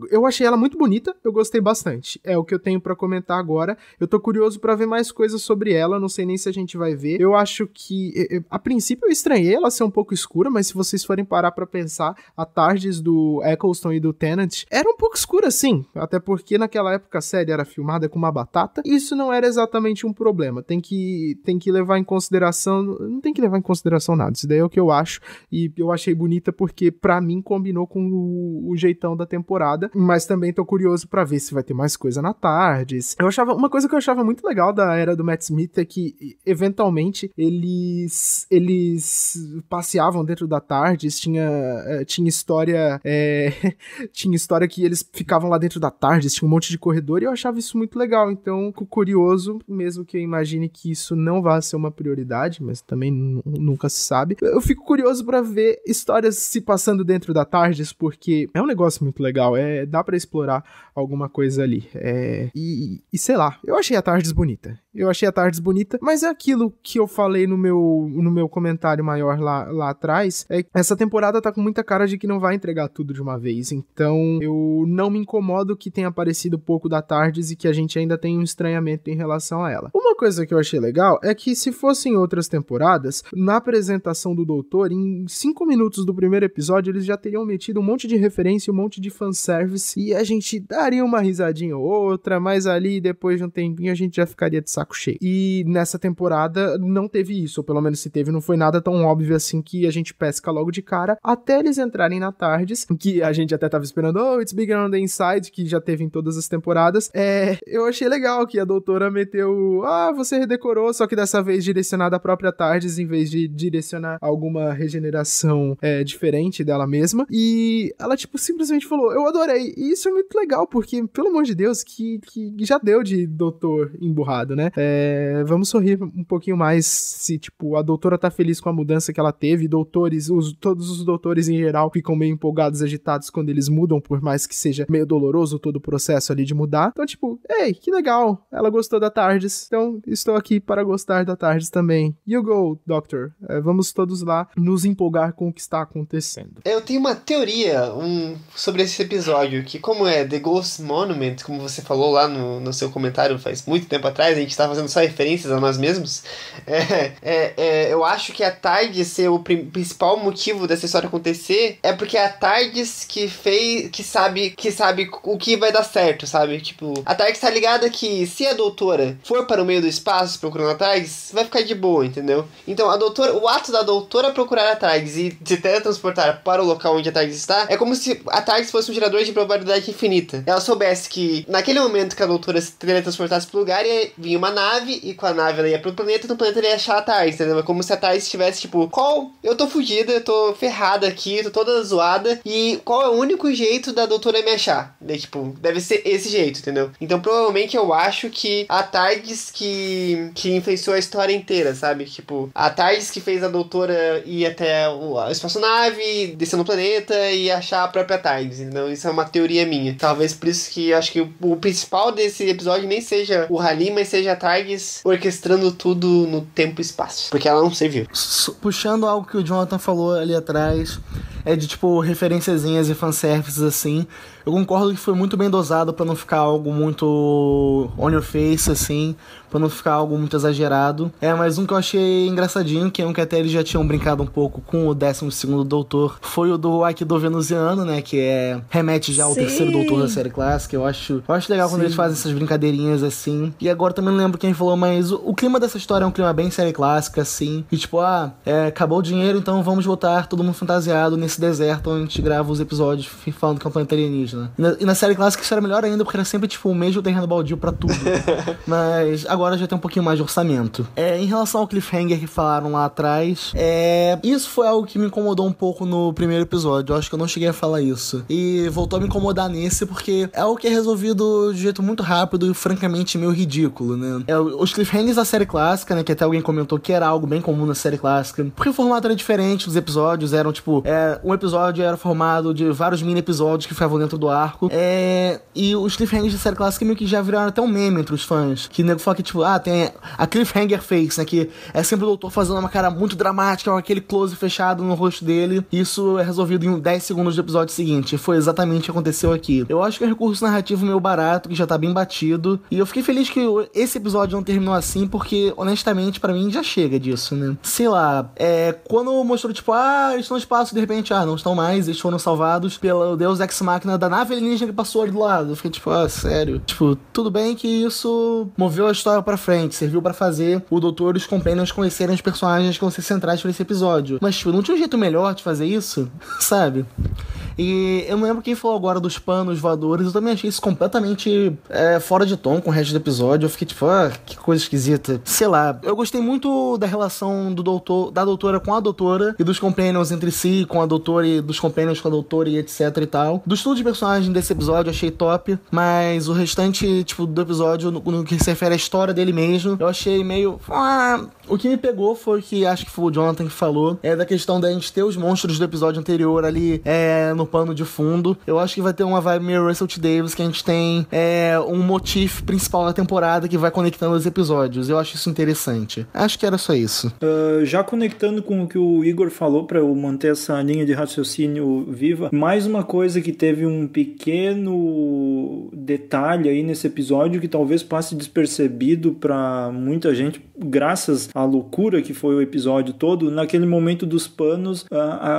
eu achei ela muito bonita, eu gostei bastante. É o que eu tenho pra comentar agora. Eu tô curioso pra ver mais coisas sobre ela, não sei nem se a gente vai ver. Eu acho que, a princípio eu estranhei ela ser um pouco escura, mas se vocês forem parar pra pensar, a TARDIS do Eccleston e do Tennant era um pouco escura sim, até porque naquela época a série era filmada com uma batata, e isso não era exatamente um problema. Tem que levar em consideração, não tem que levar em consideração nada, isso daí é o que eu acho, e eu achei bonita porque pra mim combinou com o jeitão da temporada, mas também tô curioso pra ver se vai ter mais coisa na TARDIS. Uma coisa que eu achava muito legal da era do Matt Smith é que, eventualmente, eles passeavam dentro da TARDIS, tinha história tinha história que eles ficavam lá dentro da TARDIS, tinha um monte de corredor, e eu achava isso muito legal, então fico curioso, mesmo que eu imagine que isso não vá ser uma prioridade, mas também nunca se sabe. Eu fico curioso pra ver histórias se passando dentro da TARDIS, porque é um negócio muito legal, dá pra explorar alguma coisa ali. E sei lá, eu achei a TARDIS bonita. Mas é aquilo que eu falei no meu comentário maior lá atrás, essa temporada tá com muita cara de que não vai entregar tudo de uma vez, então eu não me incomodo que tenha aparecido pouco da TARDIS e que a gente ainda tem um estranhamento em relação a ela. Uma coisa que eu achei legal é que se fossem outras temporadas, na apresentação do Doutor, em 5 minutos do primeiro episódio, eles já teriam metido um monte de referência, um monte de fanservice, e a gente daria uma risadinha ou outra, mas ali, depois de um tempinho, a gente já ficaria de saco cheio. E nessa temporada não teve isso, ou pelo menos se teve, não foi nada tão óbvio assim que a gente pesca logo de cara, até eles entrarem na TARDIS, que a gente até tava esperando, it's bigger on the inside, que já teve em todas as temporadas. Eu achei legal que a doutora meteu, você redecorou, só que dessa vez direcionada à própria TARDIS, em vez de direcionar alguma regeneração diferente dela mesma, e ela, simplesmente falou, eu adorei, e isso é muito legal, porque, pelo amor de Deus, que já deu de doutor emburrado, né? Vamos sorrir um pouquinho mais se, a doutora tá feliz com a mudança que ela teve, todos os doutores em geral ficam meio empolgados, agitados quando eles mudam, por mais que seja meio doloroso todo o processo ali de mudar. Então, ei, que legal, ela gostou da TARDIS, então estou aqui para gostar da TARDIS também. You go, Doctor. Vamos todos lá nos empolgar com o que está acontecendo. Eu tenho uma teoria sobre esse episódio, que como é The Ghost Monument, como você falou lá no seu comentário faz muito tempo atrás, a gente tá fazendo só referências a nós mesmos, eu acho que a TARDIS ser o principal motivo dessa história acontecer é porque é a TARDIS que sabe o que vai dar certo, sabe? A TARDIS tá ligada que se a doutora for para o meio do espaço procurando a TARDIS, vai ficar de boa, entendeu? Então o ato da doutora procurar a TARDIS e se teletransportar para o local onde a TARDIS está, é como se a TARDIS fosse um gerador de probabilidade infinita. Ela soubesse que naquele momento que a doutora se teletransportasse pro lugar, ia vir uma nave, e com a nave ela ia pro planeta, e no planeta ela ia achar a TARDIS, entendeu? É como se a TARDIS estivesse eu tô fugida, eu tô ferrada aqui, tô toda zoada, e qual é o único jeito da doutora me achar? Daí, deve ser esse jeito, entendeu? Então, provavelmente, eu acho que a TARDIS que influenciou a história inteira, sabe? A TARDIS que fez a doutora ir até a espaçonave, descer no planeta e achar a própria TARDIS, então isso é uma teoria minha. Talvez por isso que eu acho que o principal desse episódio nem seja o Halim, mas seja a TARDIS orquestrando tudo no tempo e espaço, porque ela não serviu. Puxando algo que o Jonathan falou ali atrás, de referenciazinhas e fanservices assim, eu concordo que foi muito bem dosado pra não ficar algo muito on your face, assim, pra não ficar algo muito exagerado. Mas um que eu achei engraçadinho, que é um que até eles já tinham brincado um pouco com o 12º Doutor, foi o do Aikido Venusiano, né, que remete já ao terceiro Doutor da série clássica. Eu acho legal quando eles fazem essas brincadeirinhas assim. E agora também não lembro quem falou, mas o clima dessa história é um clima bem série clássica, assim, e acabou o dinheiro, então vamos voltar todo mundo fantasiado nesse deserto onde a gente grava os episódios falando que é um planeta alienígena. E na série clássica isso era melhor ainda, porque era sempre um mesmo terreno baldio pra tudo. Mas agora já tem um pouquinho mais de orçamento. Em relação ao cliffhanger que falaram lá atrás, isso foi algo que me incomodou um pouco no primeiro episódio. Eu acho que eu não cheguei a falar isso. E voltou a me incomodar nesse, porque é algo que é resolvido de jeito muito rápido e francamente meio ridículo, né? Os cliffhangers da série clássica, né, que até alguém comentou que era algo bem comum na série clássica, porque o formato era diferente, os episódios eram um episódio era formado de vários mini episódios que ficavam dentro do do arco. E os cliffhangers da série clássica meio que já viraram até um meme entre os fãs. Que o nego fala que, tipo, tem a cliffhanger face, né? Que é sempre o doutor fazendo uma cara muito dramática, com aquele close fechado no rosto dele. Isso é resolvido em 10 segundos do episódio seguinte. Foi exatamente o que aconteceu aqui. Eu acho que é um recurso narrativo meio barato, que já tá bem batido. E eu fiquei feliz que esse episódio não terminou assim, porque, honestamente, pra mim já chega disso, né? Sei lá, quando mostrou, tipo, eles estão no espaço, de repente, não estão mais, eles foram salvados pelo Deus Ex Machina da nave alienígena que passou ali do lado. Eu fiquei, tipo, sério. Tipo, tudo bem que isso moveu a história pra frente, serviu pra fazer o doutor e os companions conhecerem os personagens que vão ser centrais pra esse episódio. Mas, tipo, não tinha um jeito melhor de fazer isso? Sabe? E eu não lembro quem falou agora dos panos voadores, eu também achei isso completamente fora de tom com o resto do episódio. Eu fiquei tipo, que coisa esquisita. Sei lá, eu gostei muito da relação da doutora com a doutora e dos companions entre si, com a doutora e dos companions com a doutora e etc e tal. Do estudo de personagem desse episódio eu achei top, mas o restante, tipo, do episódio, no que se refere à história dele mesmo, eu achei meio... O que me pegou foi que, acho que foi o Jonathan que falou, da questão da gente ter os monstros do episódio anterior ali no pano de fundo. Eu acho que vai ter uma vibe meio Russell T. Davies, que a gente tem um motivo principal da temporada que vai conectando os episódios. Eu acho isso interessante. Acho que era só isso. Já conectando com o que o Igor falou, pra eu manter essa linha de raciocínio viva, mais uma coisa que teve um pequeno detalhe aí nesse episódio que talvez passe despercebido pra muita gente, graças à loucura que foi o episódio todo. Naquele momento dos panos,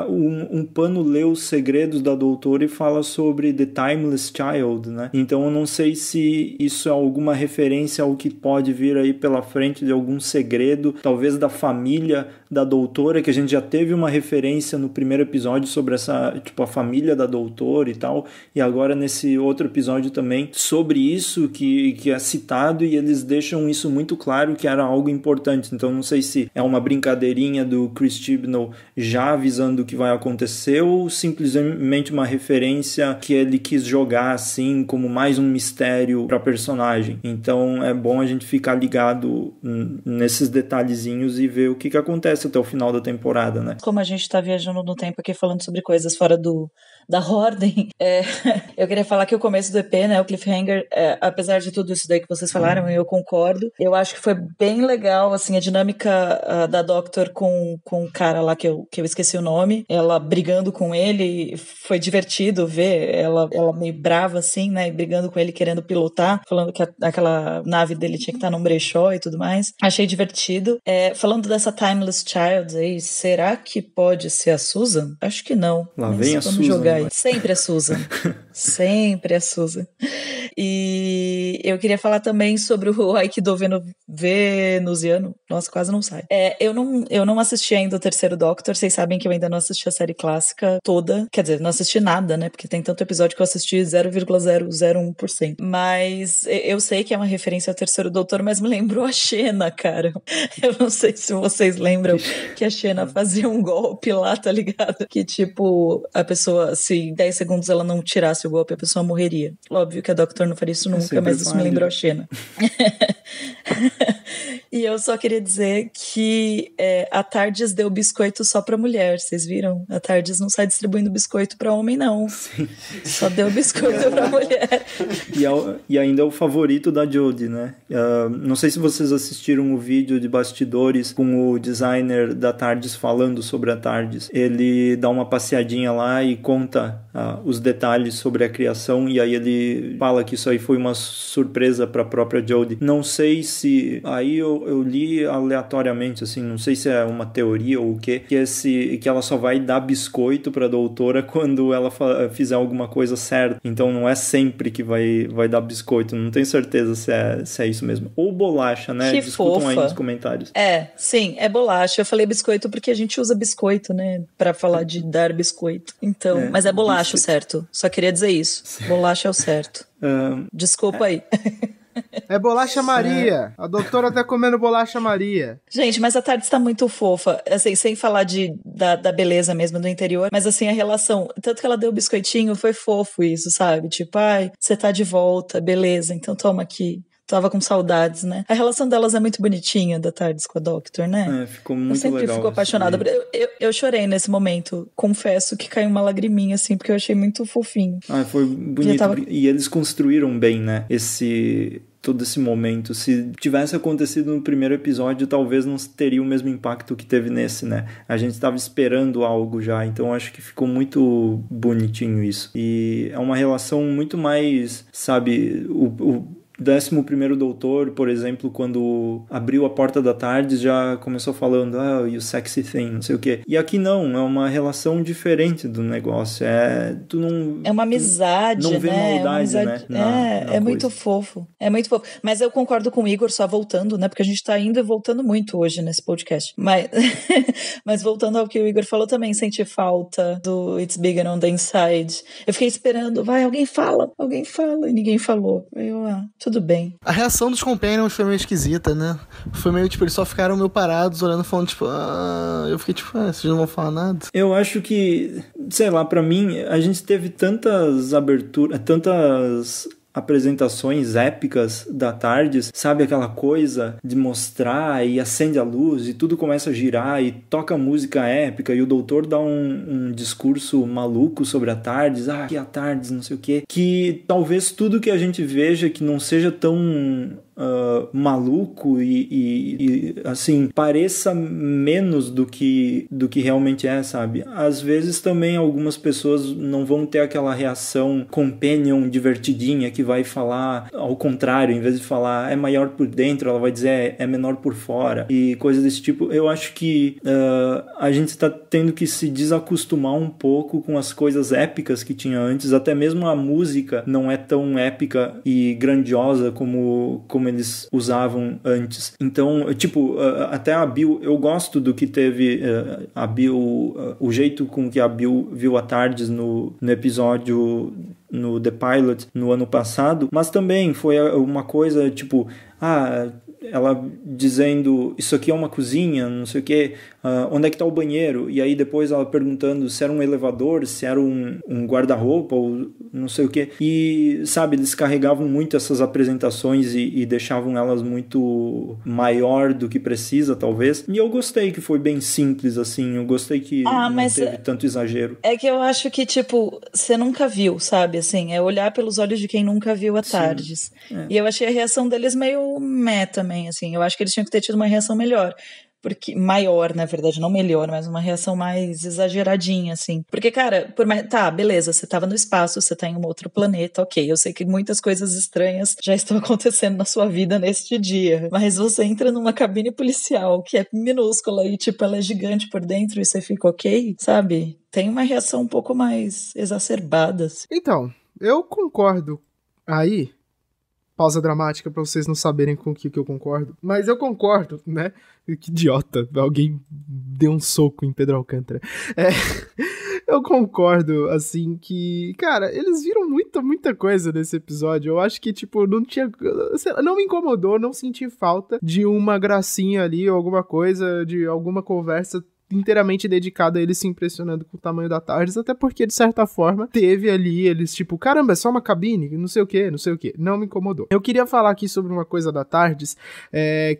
um pano lê os segredos da doutora e fala sobre The Timeless Child, né? Então eu não sei se isso é alguma referência ao que pode vir aí pela frente, de algum segredo, talvez da família da doutora, que a gente já teve uma referência no primeiro episódio sobre essa, tipo, a família da doutora e tal, e agora nesse outro episódio também sobre isso que é citado, e eles deixam isso muito claro que era algo importante. Então não sei se é uma brincadeirinha do Chris Chibnall já avisando o que vai acontecer, ou simplesmente uma referência que ele quis jogar assim como mais um mistério para personagem. Então é bom a gente ficar ligado nesses detalhezinhos e ver o que acontece até o final da temporada, né? Como a gente tá viajando no tempo aqui falando sobre coisas fora da ordem, eu queria falar que o começo do EP, né, o cliffhanger, apesar de tudo isso daí que vocês falaram, eu concordo. Eu acho que foi bem legal, assim, a dinâmica da Doctor com o cara lá que eu esqueci o nome, ela brigando com ele, foi divertido ver ela meio brava, assim, né, e brigando com ele, querendo pilotar, falando que aquela nave dele tinha que estar num brechó e tudo mais. Achei divertido. Falando dessa Timeless Child aí, será que pode ser a Susan? Acho que não. Lá vem a Susan. Jogar aí. Sempre a Susan. Sempre a Susan. E eu queria falar também sobre o Aikido venusiano. Nossa, quase não sai. Eu não assisti ainda o terceiro Doctor. Vocês sabem que eu ainda não assisti a série clássica toda. Quer dizer, não assisti nada, né? Porque tem tanto episódio que eu assisti 0,001%. Mas eu sei que é uma referência ao terceiro Doutor, mas me lembrou a Xena, cara. Eu não sei se vocês lembram que a Xena fazia um golpe lá, tá ligado? Que tipo, a pessoa, se em 10 segundos ela não tirasse o golpe, a pessoa morreria. Óbvio que a Doctor não faria isso nunca, mas isso me lembrou a Xena. E eu só queria dizer que a TARDIS deu biscoito só pra mulher, vocês viram? A TARDIS não sai distribuindo biscoito pra homem, não. Sim. Só deu biscoito pra mulher. E ainda é o favorito da Jodie, né? Não sei se vocês assistiram o vídeo de bastidores com o designer da TARDIS falando sobre a TARDIS. Ele dá uma passeadinha lá e conta os detalhes sobre a criação, e aí ele fala que isso aí foi uma surpresa para a própria Jodie. Não sei se... Aí eu li aleatoriamente, assim, não sei se é uma teoria ou o quê, que ela só vai dar biscoito pra doutora quando ela fizer alguma coisa certa. Então não é sempre que vai dar biscoito. Não tenho certeza se é isso mesmo. Ou bolacha, né? Que Discutam fofa. aí nos comentários. Sim, é bolacha. Eu falei biscoito porque a gente usa biscoito, né? Pra falar de dar biscoito. Então, mas é bolacha o certo. Só queria dizer isso. Bolacha é o certo. Desculpa aí. É bolacha Maria. A doutora tá comendo bolacha Maria. Gente, mas a TARDIS tá muito fofa. Assim, sem falar da beleza mesmo do interior. Mas assim, a relação... Tanto que ela deu o biscoitinho, foi fofo isso, sabe? Tipo, ai, você tá de volta, beleza. Então toma aqui. tava com saudades, né? A relação delas é muito bonitinha, da TARDIS com a Doctor, né? Ficou muito legal. Eu sempre fico apaixonada. Eu chorei nesse momento. Confesso que caiu uma lagriminha, assim, porque eu achei muito fofinho. Foi bonito. E eles construíram bem, né? Todo esse momento. Se tivesse acontecido no primeiro episódio, talvez não teria o mesmo impacto que teve nesse, né? A gente estava esperando algo já, então acho que ficou muito bonitinho isso. E é uma relação muito mais, sabe, o 11º Doutor, por exemplo, quando abriu a porta da TARDIS, já começou falando, you sexy thing, não sei o quê. E aqui não, é uma relação diferente do negócio. É uma amizade, não vê maldade, né? É muito fofo. É muito fofo. Mas eu concordo com o Igor, só voltando, né? Porque a gente tá indo e voltando muito hoje nesse podcast. Mas voltando ao que o Igor falou também, senti falta do It's Bigger on the Inside. Eu fiquei esperando, alguém fala, e ninguém falou. Tudo bem. A reação dos Companions foi meio esquisita, né? Foi meio, tipo, eles só ficaram meio parados, olhando, falando, tipo, eu fiquei, tipo, vocês não vão falar nada? Eu acho que, sei lá, pra mim, a gente teve tantas apresentações épicas da TARDIS, sabe, aquela coisa de mostrar e acende a luz e tudo começa a girar e toca música épica e o doutor dá um discurso maluco sobre a TARDIS, que a TARDIS, não sei o quê, que talvez tudo que a gente veja que não seja tão maluco e assim, pareça menos do que realmente é, sabe? Às vezes também algumas pessoas não vão ter aquela reação companion divertidinha que vai falar ao contrário, em vez de falar é maior por dentro, ela vai dizer é menor por fora e coisas desse tipo. Eu acho que a gente está tendo que se desacostumar um pouco com as coisas épicas que tinha antes, até mesmo a música não é tão épica e grandiosa como eles usavam antes. Então, tipo, até a Bill, eu gosto do que teve a Bill, o jeito com que a Bill viu a TARDIS no episódio, no The Pilot, no ano passado, mas também foi uma coisa, tipo, ela dizendo, isso aqui é uma cozinha, não sei o que, onde é que tá o banheiro? E aí depois ela perguntando se era um elevador, se era um guarda-roupa, ou não sei o que. E, sabe, eles carregavam muito essas apresentações e deixavam elas muito maior do que precisa, talvez. E eu gostei que foi bem simples, assim. Eu gostei que não teve tanto exagero. É que eu acho que, tipo, você nunca viu, sabe? Assim, é olhar pelos olhos de quem nunca viu a TARDIS. E eu achei a reação deles meio também, assim. Eu acho que eles tinham que ter tido uma reação melhor. Porque maior, na verdade, não melhor, mas uma reação mais exageradinha, assim. Porque, cara, beleza, você tava no espaço, você tá em um outro planeta, ok, eu sei que muitas coisas estranhas já estão acontecendo na sua vida neste dia, mas você entra numa cabine policial que é minúscula e, tipo, ela é gigante por dentro e você fica ok, sabe? Tem uma reação um pouco mais exacerbada, assim. Então, eu concordo aí. Pausa dramática pra vocês não saberem com o que eu concordo. Mas eu concordo, né? Que idiota. Alguém deu um soco em Pedro Alcântara. Eu concordo, assim, que... Cara, eles viram muita coisa nesse episódio. Eu acho que, tipo, não me incomodou, não senti falta de uma gracinha ali, ou alguma coisa, de alguma conversa inteiramente dedicado a eles se impressionando com o tamanho da TARDIS, até porque, de certa forma, teve ali eles, tipo, caramba, é só uma cabine? Não sei o que. Não me incomodou. Eu queria falar aqui sobre uma coisa da TARDIS,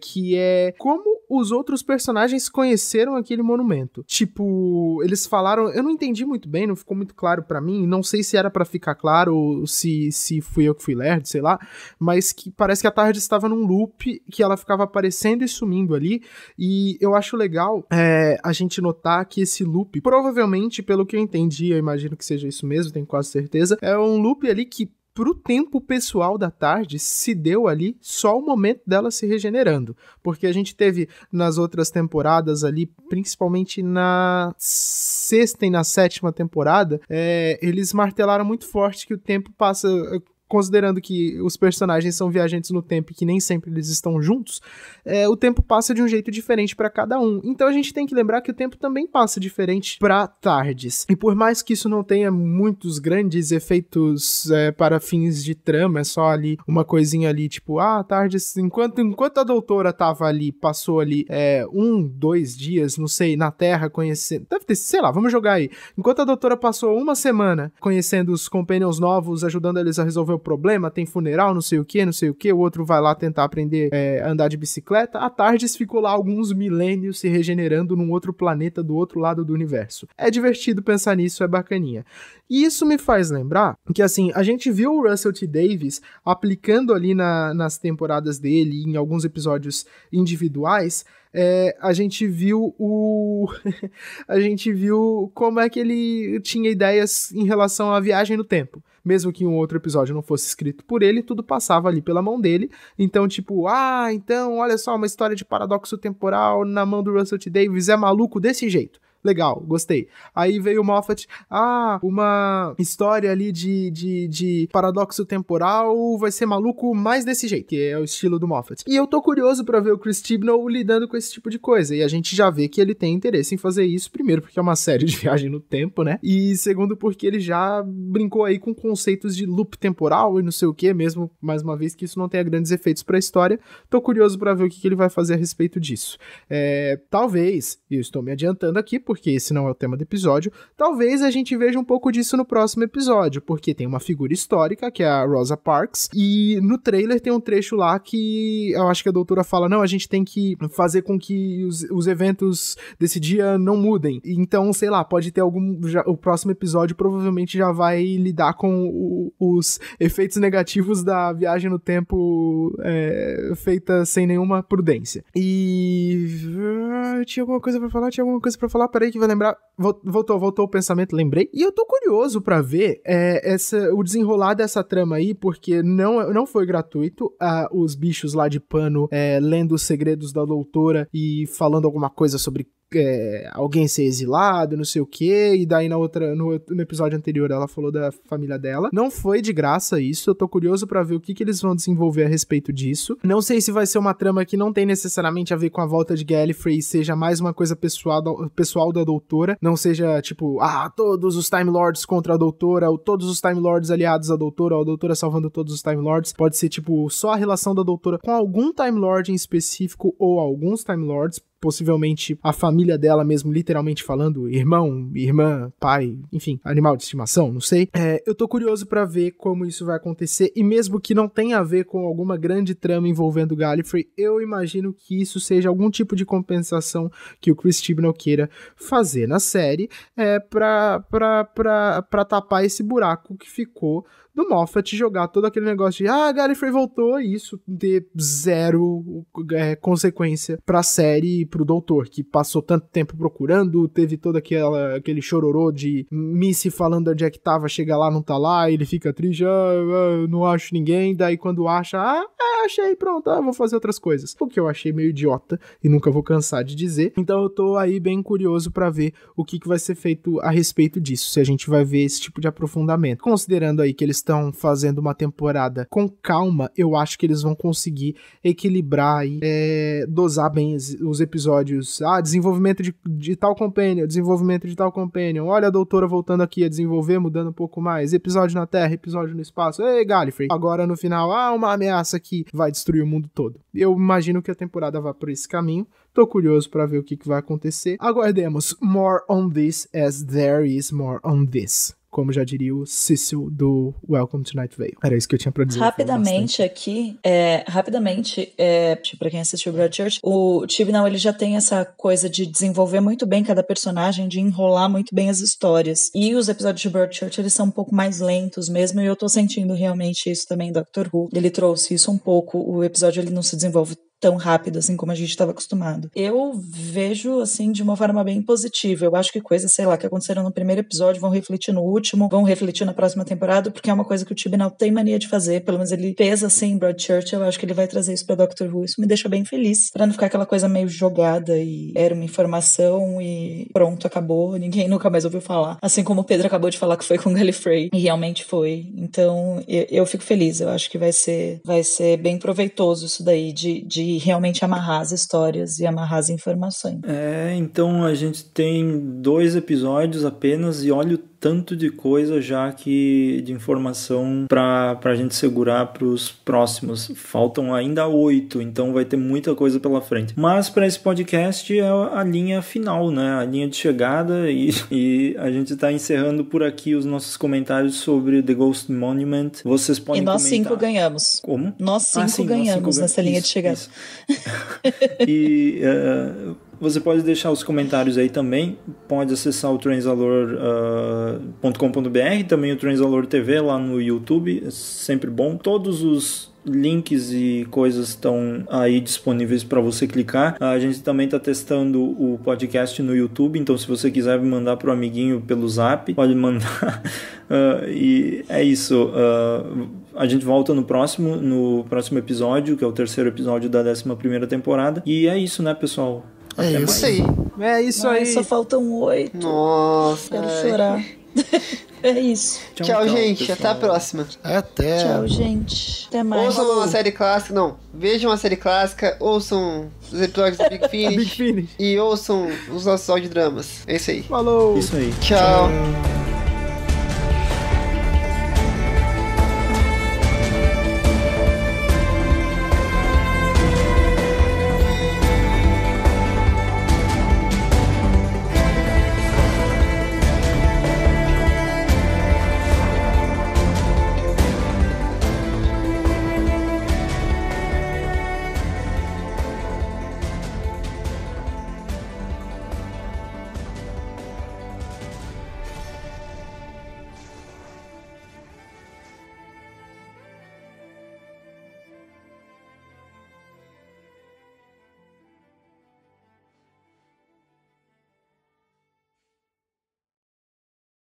que é como os outros personagens conheceram aquele monumento. Tipo, eles falaram... Eu não entendi muito bem, não ficou muito claro pra mim, não sei se era pra ficar claro ou se fui eu que fui lerdo, sei lá, mas que parece que a TARDIS estava num loop que ela ficava aparecendo e sumindo ali, e eu acho legal a gente notar que esse loop, provavelmente, pelo que eu entendi, eu imagino que seja isso mesmo, tenho quase certeza, é um loop ali que pro tempo pessoal da TARDIS se deu ali só o momento dela se regenerando, porque a gente teve nas outras temporadas ali, principalmente na 6ª e na 7ª temporada, eles martelaram muito forte que o tempo passa... Considerando que os personagens são viajantes no tempo e que nem sempre eles estão juntos, o tempo passa de um jeito diferente para cada um. Então a gente tem que lembrar que o tempo também passa diferente para TARDIS. E por mais que isso não tenha muitos grandes efeitos para fins de trama, é só ali uma coisinha ali, tipo, TARDIS, enquanto a doutora tava ali, passou ali 2 dias, não sei, na Terra conhecendo... Deve ter, sei lá, vamos jogar aí. Enquanto a doutora passou uma semana conhecendo os Companions novos, ajudando eles a resolver o resolveu o problema, tem funeral, não sei o que, o outro vai lá tentar aprender a andar de bicicleta. A TARDIS ficou lá alguns milênios se regenerando num outro planeta do outro lado do universo. É divertido pensar nisso, é bacaninha. E isso me faz lembrar que, assim, a gente viu o Russell T. Davies aplicando ali nas temporadas dele, em alguns episódios individuais, a gente viu a gente viu como é que ele tinha ideias em relação à viagem no tempo. Mesmo que um outro episódio não fosse escrito por ele, tudo passava ali pela mão dele. Então, tipo, então, olha só, uma história de paradoxo temporal na mão do Russell T. Davies, é maluco desse jeito. Legal, gostei. Aí veio o Moffat, uma história ali de paradoxo temporal, vai ser maluco mais desse jeito, que é o estilo do Moffat. E eu tô curioso pra ver o Chris Chibnall lidando com esse tipo de coisa, e a gente já vê que ele tem interesse em fazer isso, primeiro porque é uma série de viagem no tempo, né? E segundo porque ele já brincou aí com conceitos de loop temporal e não sei o que, mesmo, mais uma vez, que isso não tenha grandes efeitos pra história. Tô curioso pra ver o que ele vai fazer a respeito disso. Talvez, e eu estou me adiantando aqui, porque esse não é o tema do episódio, talvez a gente veja um pouco disso no próximo episódio, porque tem uma figura histórica, que é a Rosa Parks, e no trailer tem um trecho lá que eu acho que a doutora fala, não, a gente tem que fazer com que os eventos desse dia não mudem. Então, sei lá, pode ter o próximo episódio provavelmente já vai lidar com os efeitos negativos da viagem no tempo feita sem nenhuma prudência. E... tinha alguma coisa pra falar? Peraí que vai lembrar. Voltou o pensamento, lembrei. E eu tô curioso pra ver o desenrolar dessa trama aí, porque não foi gratuito. Os bichos lá de pano lendo os segredos da doutora e falando alguma coisa sobre alguém ser exilado, não sei o que, e daí no episódio anterior ela falou da família dela. Não foi de graça isso, eu tô curioso pra ver o que eles vão desenvolver a respeito disso. Não sei se vai ser uma trama que não tem necessariamente a ver com a volta de Gallifrey, seja mais uma coisa pessoal da doutora, não seja tipo, todos os Time Lords contra a doutora, ou todos os Time Lords aliados à doutora, ou a doutora salvando todos os Time Lords. Pode ser tipo, só a relação da doutora com algum Time Lord em específico, ou alguns Time Lords, possivelmente a família dela mesmo, literalmente falando, irmão, irmã, pai, enfim, animal de estimação, não sei. Eu tô curioso pra ver como isso vai acontecer, e mesmo que não tenha a ver com alguma grande trama envolvendo Gallifrey, eu imagino que isso seja algum tipo de compensação que o Chris Chibnall queira fazer na série, pra tapar esse buraco que ficou do Moffat jogar todo aquele negócio de Gallifrey voltou, e isso ter zero consequência pra série e pro doutor, que passou tanto tempo procurando, teve todo aquele chororô de Missy falando onde é que tava, chega lá, não tá lá, ele fica triste, não acho ninguém, daí quando acha, achei, pronto, vou fazer outras coisas. O que eu achei meio idiota e nunca vou cansar de dizer. Então eu tô aí bem curioso pra ver o que vai ser feito a respeito disso, se a gente vai ver esse tipo de aprofundamento. Considerando aí que eles estão fazendo uma temporada com calma, eu acho que eles vão conseguir equilibrar e dosar bem os episódios. Desenvolvimento de tal companion, olha a doutora voltando aqui a desenvolver, mudando um pouco mais, episódio na Terra, episódio no espaço, Gallifrey, agora no final, uma ameaça que vai destruir o mundo todo. Eu imagino que a temporada vá por esse caminho. Tô curioso pra ver o que vai acontecer. Aguardemos. More on this as there is more on this. Como já diria o Cecil do Welcome to Night Vale. Era isso que eu tinha pra dizer. Rapidamente aqui, pra quem assistiu Broadchurch, o Chibnall, ele já tem essa coisa de desenvolver muito bem cada personagem, de enrolar muito bem as histórias. E os episódios de Broadchurch, eles são um pouco mais lentos mesmo, e eu tô sentindo realmente isso também em Doctor Who. Ele trouxe isso um pouco, o episódio ele não se desenvolve tão rápido, assim, como a gente estava acostumado. Eu vejo, assim, de uma forma bem positiva. Eu acho que coisas, sei lá, que aconteceram no primeiro episódio vão refletir no último, vão refletir na próxima temporada, porque é uma coisa que o Chibnall tem mania de fazer, pelo menos ele fez assim em Broadchurch, eu acho que ele vai trazer isso pra Doctor Who. Isso me deixa bem feliz, pra não ficar aquela coisa meio jogada e era uma informação e pronto, acabou, ninguém nunca mais ouviu falar. Assim como o Pedro acabou de falar que foi com Gallifrey, e realmente foi. Então, eu fico feliz, eu acho que vai ser bem proveitoso isso daí, de realmente amarrar as histórias e amarrar as informações. Então a gente tem 2 episódios apenas e olha o tanto de coisa já que de informação pra gente segurar pros próximos. Faltam ainda 8, então vai ter muita coisa pela frente. Mas para esse podcast é a linha final, né? A linha de chegada e a gente tá encerrando por aqui os nossos comentários sobre The Ghost Monument. Vocês podem comentar. E nós 5 ganhamos. Como? Nós 5 ganhamos nessa linha de chegada. Isso. E você pode deixar os comentários aí também. Pode acessar o transalor.com.br, também o Transalor TV lá no YouTube. É sempre bom. Todos os links e coisas estão aí disponíveis para você clicar. A gente também está testando o podcast no YouTube, então se você quiser mandar para o amiguinho pelo Zap, pode mandar. E é isso. A gente volta no próximo episódio, que é o 3º episódio da 11ª temporada. E é isso, né, pessoal? É isso aí. É isso aí. Só faltam 8. Nossa. Quero chorar. É isso. Tchau, gente. pessoal. Até a próxima. Até. Tchau, gente. Até mais. Ouçam uma série clássica. Não, vejam uma série clássica. Ouçam os episódios do Big Finish. Big Finish. E ouçam os nossos audiodramas. É isso aí. Falou. Isso aí. Tchau.